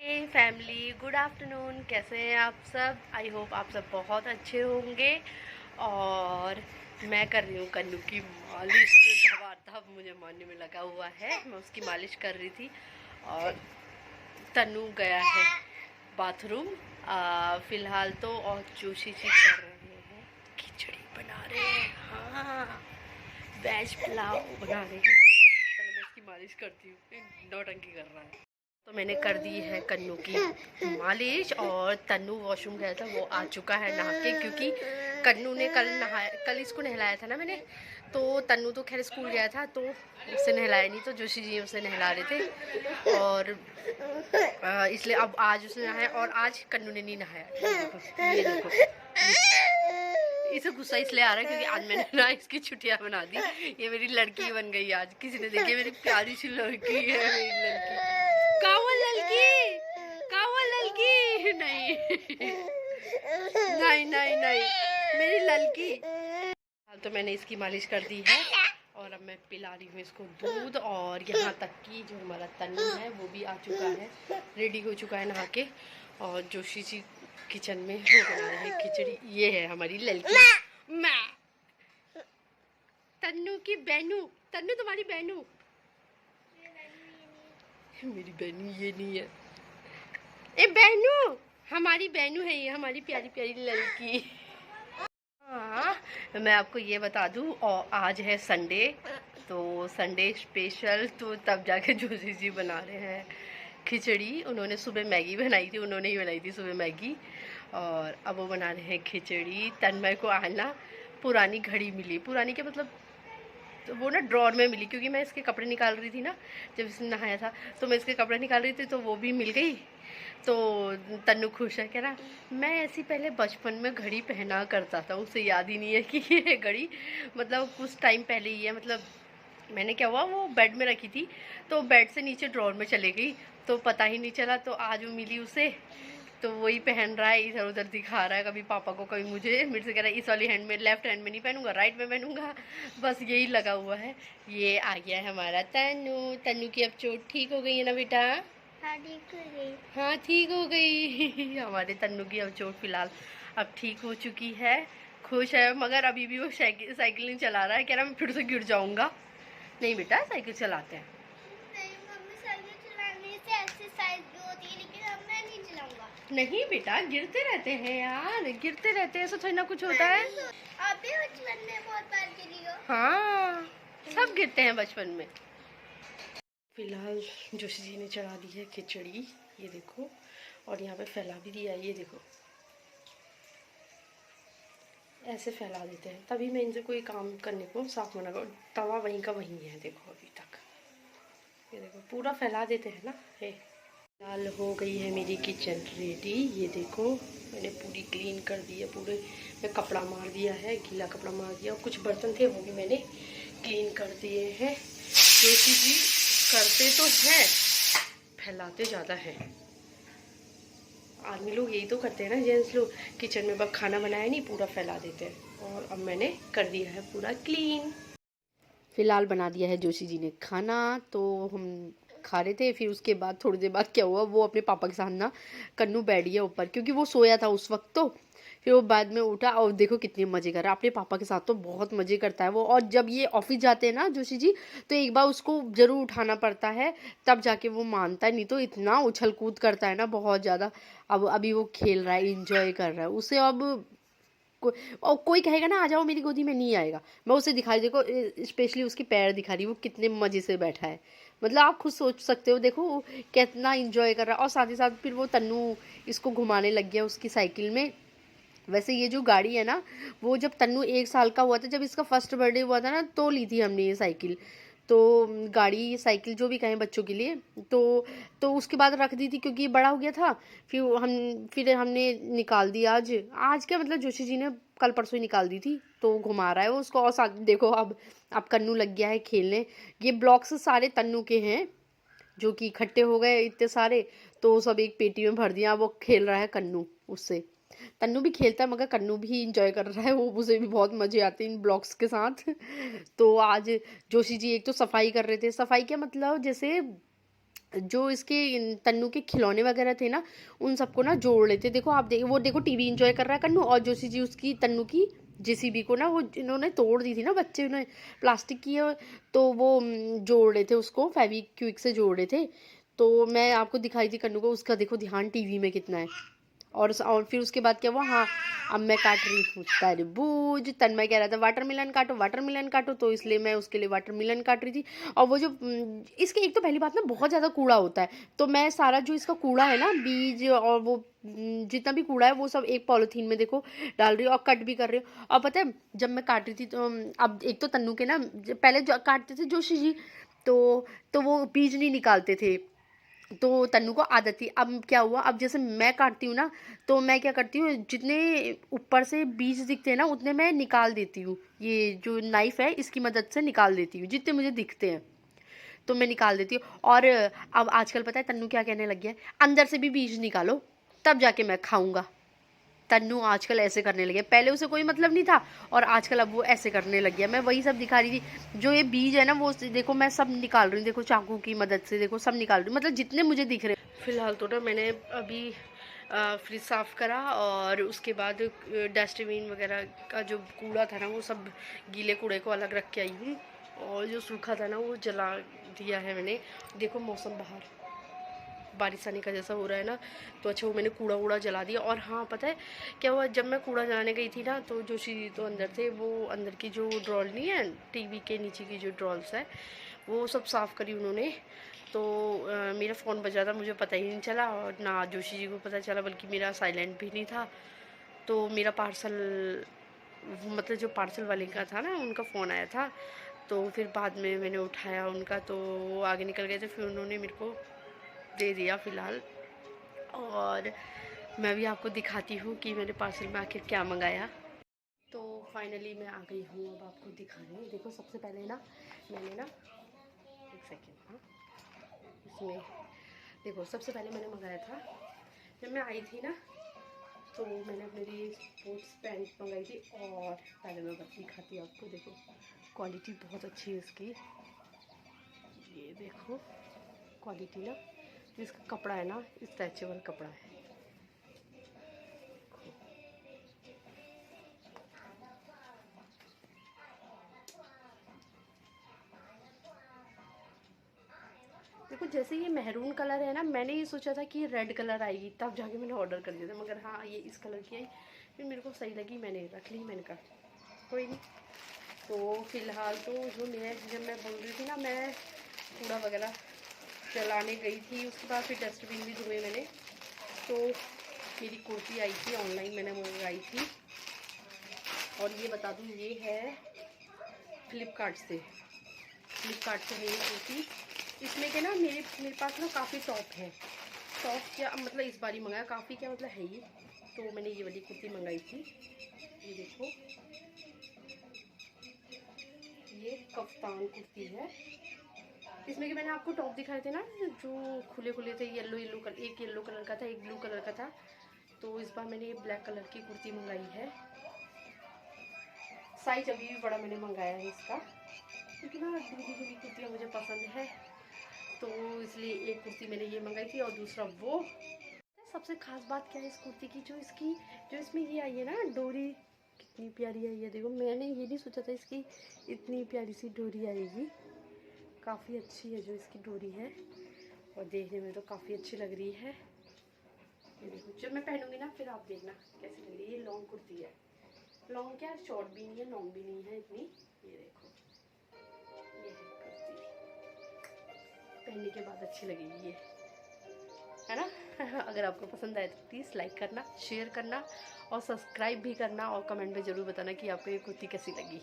हे family, good afternoon. कैसे हैं आप सब? आई होप आप सब बहुत अच्छे होंगे। और मैं कर रही हूँ कन्नू की मालिश। धबाधब मुझे मारने में लगा हुआ है, मैं उसकी मालिश कर रही थी। और तन्नू गया है बाथरूम फिलहाल तो। और जोशी जी कर रहे हैं खिचड़ी बना रहे हैं। हाँ, वेज पुलाव बना रहे हैं। पहले मैं इसकी मालिश करती हूँ, नौटंकी कर रहा है। तो मैंने कर दी है कन्नू की मालिश। और तन्नू वॉशरूम गया था, वो आ चुका है नहा के, क्योंकि कन्नू ने कल इसको नहलाया था ना मैंने। तो तन्नू तो खैर स्कूल गया था तो उसे नहलाया नहीं, तो जोशी जी उसे नहला रहे थे। और इसलिए अब आज उसने नहाया और आज कन्नू ने नहीं नहाया। ये देखो, इसे गुस्सा इसलिए आ रहा है क्योंकि आज मैंने ना इसकी छुट्टियां बना दी। ये मेरी लड़की बन गई आज। किसी ने देखी मेरी प्यारी सी लड़की है, मेरी लड़की। कावल लड़की, कावल लड़की। नहीं नहीं नहीं नहीं, मेरी लड़की। तो मैंने इसकी मालिश कर दी है और अब मैं पिला रही हूँ इसको दूध। और यहाँ तक कि जो हमारा तन्नू है वो भी आ चुका है, रेडी हो चुका है नहा के। और जोशी जी किचन में वो बना रहे हैं खिचड़ी। ये है हमारी लड़की, मैं तन्नू की बहनू। तन्नू तुम्हारी बहनू, मेरी बहनू ये नहीं है। ए बहनू, हमारी बहनू है ये, हमारी प्यारी प्यारी लड़की। हाँ, मैं आपको ये बता दूँ, और आज है संडे, तो संडे स्पेशल तो तब जाके जोशी जी बना रहे हैं खिचड़ी। उन्होंने सुबह मैगी बनाई थी, उन्होंने ही बनाई थी सुबह मैगी। और अब वो बना रहे हैं खिचड़ी। तन्मय को आज ना पुरानी घड़ी मिली। पुरानी के मतलब, तो वो ना ड्रॉर में मिली, क्योंकि मैं इसके कपड़े निकाल रही थी ना, जब इसने नहाया था तो मैं इसके कपड़े निकाल रही थी, तो वो भी मिल गई। तो तन्नू खुश है, कह रहा मैं ऐसी पहले बचपन में घड़ी पहना करता था। उसे याद ही नहीं है कि ये घड़ी मतलब कुछ टाइम पहले ही है। मतलब मैंने क्या हुआ, वो बेड में रखी थी तो बेड से नीचे ड्रॉर में चले गई, तो पता ही नहीं चला। तो आज वो मिली उसे, तो वही पहन रहा है, इधर उधर दिखा रहा है, कभी पापा को कभी मुझे। मेरे से कह रहा है इस वाली हैंड में, लेफ्ट हैंड में नहीं पहनूंगा, राइट में पहनूंगा। बस यही लगा हुआ है। ये आ गया है हमारा तन्नू। तन्नू की अब चोट ठीक हो गई है ना बेटा? हाँ, ठीक हो गई। हाँ, ठीक हो गई। हमारे तन्नू की अब चोट फिलहाल अब ठीक हो चुकी है। खुश है, मगर अभी भी वो साइकिल नहीं चला रहा है। कह रहा मैं फिर से गिर जाऊंगा। नहीं बेटा, साइकिल चलाते हैं। नहीं मम्मी, साइकिल चलाने से एक्सरसाइज भी होती है, लेकिन अब मैं नहीं चलाऊंगा। नहीं बेटा, गिरते रहते हैं यार, गिरते रहते हैं, ऐसा थोड़ी ना कुछ होता है। आप भी बचपन में बहुत बार गिरी हो। हाँ, सब गिरते हैं बचपन में। फिलहाल जोशी जी ने चढ़ा दी है खिचड़ी, ये देखो। और यहाँ पे फैला भी दिया है, ये देखो। ऐसे फैला देते हैं, तभी मैं इनसे कोई काम करने को साफ मना करूँ। तवा वहीं का वहीं है, देखो अभी तक। ये देखो, पूरा फैला देते हैं ना। हे, फिलहाल हो गई है मेरी किचन रेडी। ये देखो, मैंने पूरी क्लीन कर दी है। पूरे में कपड़ा मार दिया है, गीला कपड़ा मार दिया। और कुछ बर्तन थे वो भी मैंने क्लीन कर दिए हैं। जोशी जी करते तो हैं, फैलाते ज़्यादा हैं। आदमी लोग यही तो करते हैं ना, जेंट्स लोग। किचन में बस खाना बनाया नहीं, पूरा फैला देते हैं। और अब मैंने कर दिया है पूरा क्लीन। फिलहाल बना दिया है जोशी जी ने खाना, तो हम खा रहे थे। फिर उसके बाद थोड़ी देर बाद क्या हुआ, वो अपने पापा के साथ ना कन्नू बैठ गया ऊपर, क्योंकि वो सोया था उस वक्त। तो फिर वो बाद में उठा और देखो कितने मज़े कर रहा है अपने पापा के साथ। तो बहुत मज़े करता है वो। और जब ये ऑफिस जाते हैं ना जोशी जी, तो एक बार उसको ज़रूर उठाना पड़ता है, तब जाके वो मानता है। नहीं तो इतना उछल कूद करता है ना, बहुत ज़्यादा। अब अभी वो खेल रहा है, इंजॉय कर रहा है उसे। अब और कोई कहेगा ना आ जाओ मेरी गोदी में, नहीं आएगा। मैं उसे दिखा रही, देखो स्पेशली उसके पैर दिखा रही, वो कितने मज़े से बैठा है। मतलब आप खुद सोच सकते हो, देखो वो कितना इंजॉय कर रहा है। और साथ ही साथ फिर वो तन्नू इसको घुमाने लग गया उसकी साइकिल में। वैसे ये जो गाड़ी है ना, वो जब तन्नू 1 साल का हुआ था, जब इसका फर्स्ट बर्थडे हुआ था ना, तो ली थी हमने ये साइकिल। तो गाड़ी साइकिल जो भी कहें बच्चों के लिए, तो उसके बाद रख दी थी, क्योंकि ये बड़ा हो गया था। फिर हमने निकाल दी आज। आज क्या मतलब, जोशी जी ने कल परसों ही निकाल दी थी, तो घुमा रहा है वो उसको। और साथ देखो, अब कन्नू लग गया है खेलने। ये ब्लॉक्स सारे तन्नू के हैं, जो कि इकट्ठे हो गए इतने सारे, तो सब एक पेटी में भर दिया। वो खेल रहा है कन्नू उससे। तन्नू भी खेलता है, मगर कन्नू भी इंजॉय कर रहा है वो। उसे भी बहुत मजे आते हैं इन ब्लॉक्स के साथ। तो आज जोशी जी एक तो सफाई कर रहे थे। सफाई क्या मतलब, जैसे जो इसके तन्नू के खिलौने वगैरह थे ना, उन सबको ना जोड़ लेते। देखो आप वो देखो टीवी इंजॉय कर रहा है कन्नू, और जोशी जी उसकी तन्नू की जेसीबी को ना वो इन्होंने तोड़ दी थी ना बच्चे ने, प्लास्टिक की है, तो वो जोड़ रहे थे उसको, फेविक्विक से जोड़ रहे थे। तो मैं आपको दिखाई थी कन्नू को, उसका देखो ध्यान टीवी में कितना है। और फिर उसके बाद क्या हुआ, हाँ अब मैं काट रही हूँ तरबूज। तन्मय कह रहा था वाटरमेलन काटो वाटरमेलन काटो, तो इसलिए मैं उसके लिए वाटरमेलन काट रही थी। और वो जो इसके एक तो पहली बात ना बहुत ज़्यादा कूड़ा होता है, तो मैं सारा जो इसका कूड़ा है ना, बीज और वो जितना भी कूड़ा है वो सब एक पॉलीथीन में देखो डाल रही हूँ और कट भी कर रही हूँ। और पता है जब मैं काट रही थी तो अब एक तो तन्नू के ना पहले जो काटते थे जोशी जी, तो वो बीज नहीं निकालते थे, तो तन्नू को आदत थी। अब क्या हुआ, अब जैसे मैं काटती हूँ ना, तो मैं क्या करती हूँ, जितने ऊपर से बीज दिखते हैं ना उतने मैं निकाल देती हूँ, ये जो नाइफ है इसकी मदद से निकाल देती हूँ, जितने मुझे दिखते हैं तो मैं निकाल देती हूँ। और अब आजकल पता है तन्नू क्या कहने लग गया है, अंदर से भी बीज निकालो तब जाके मैं खाऊंगा। तन्नू आजकल ऐसे करने लगे, पहले उसे कोई मतलब नहीं था, और आजकल अब वो ऐसे करने लग गया। मैं वही सब दिखा रही थी, जो ये बीज है ना वो देखो मैं सब निकाल रही हूँ, देखो चाकू की मदद से देखो सब निकाल रही हूँ, मतलब जितने मुझे दिख रहे। फिलहाल तो ना मैंने अभी फ्रिज साफ़ करा, और उसके बाद डस्टबिन वगैरह का जो कूड़ा था ना वो सब गीले कूड़े को अलग रख के आई हूँ, और जो सूखा था ना वो जला दिया है मैंने। देखो मौसम बाहर बारिश आने का जैसा हो रहा है ना, तो अच्छा वो मैंने कूड़ा वूड़ा जला दिया। और हाँ पता है क्या हुआ, जब मैं कूड़ा जलाने गई थी ना, तो जोशी जी तो अंदर थे, वो अंदर की जो ड्रॉल नहीं है टीवी के नीचे की जो ड्रॉल्स है वो सब साफ़ करी उन्होंने। तो मेरा फ़ोन बजा था, मुझे पता ही नहीं चला, और ना जोशी जी को पता चला, बल्कि मेरा साइलेंट भी नहीं था। तो मेरा पार्सल, मतलब जो पार्सल वाले का था ना उनका फ़ोन आया था, तो फिर बाद में मैंने उठाया उनका, तो वो आगे निकल गए थे, फिर उन्होंने मेरे को दे दिया फ़िलहाल। और मैं भी आपको दिखाती हूँ कि मैंने पार्सल में आखिर क्या मंगाया। तो फाइनली मैं आ गई हूँ अब आपको दिखाने। देखो सबसे पहले ना मैंने ना, एक सेकेंड, हाँ इसमें देखो सबसे पहले मैंने मंगाया था, जब मैं आई थी ना तो मैंने अपने लिए स्पोर्ट्स पैंट मंगाई थी। और पहले मैं बस दिखाती हूँ आपको, देखो क्वालिटी बहुत अच्छी है इसकी, ये देखो क्वालिटी ना, जो इसका कपड़ा है ना स्ट्रेचेबल कपड़ा है। देखो जैसे ये मेहरून कलर है ना, मैंने ये सोचा था कि ये रेड कलर आएगी, तब जाके मैंने ऑर्डर कर दिया था, मगर हाँ ये इस कलर की आई, फिर मेरे को सही लगी, मैंने रख ली, मैंने कहा कोई नहीं। तो फिलहाल तो जो जब मैं बोल रही थी ना, मैं कूड़ा वगैरह जलाने गई थी, उसके बाद फिर डस्टबिन भी धोए मैंने। तो मेरी कुर्ती आई थी ऑनलाइन, मैंने मंगवाई थी, और ये बता दूँ ये है फ्लिपकार्ट से है ये कुर्ती। इसमें के ना मेरे पास ना काफ़ी टॉप है, टॉप क्या मतलब इस बार ही मंगाया, काफ़ी क्या मतलब है ये। तो मैंने ये वाली कुर्ती मंगाई थी, ये देखो ये कफ्तान कुर्ती है। इसमें कि मैंने आपको टॉप दिखाए थे ना जो खुले खुले थे, येलो कलर, एक येलो कलर का था एक ब्लू कलर का था, तो इस बार मैंने ये ब्लैक कलर की कुर्ती मंगाई है। साइज अभी भी बड़ा मैंने मंगाया है इसका, क्योंकि ना दूधी दूधी कुर्तियाँ मुझे पसंद है, तो इसलिए एक कुर्ती मैंने ये मंगाई थी, और दूसरा वो। सबसे खास बात क्या है इस कुर्ती की, जो इसमें ये आई है ना डोरी, कितनी प्यारी आई है, देखो मैंने ये नहीं सोचा था इसकी इतनी प्यारी सी डोरी आएगी, काफ़ी अच्छी है जो इसकी डोरी है, और देखने में तो काफ़ी अच्छी लग रही है। ये देखो जब मैं पहनूंगी ना फिर आप देखना कैसी लग रही है। ये लॉन्ग कुर्ती है, लॉन्ग क्या शॉर्ट भी नहीं है लॉन्ग भी नहीं है इतनी। ये देखो ये है कुर्ती, पहनने के बाद अच्छी लगेगी ये, है ना। अगर आपको पसंद आए तो प्लीज़ लाइक करना, शेयर करना, और सब्सक्राइब भी करना, और कमेंट में ज़रूर बताना कि आपको ये कुर्ती कैसी लगी।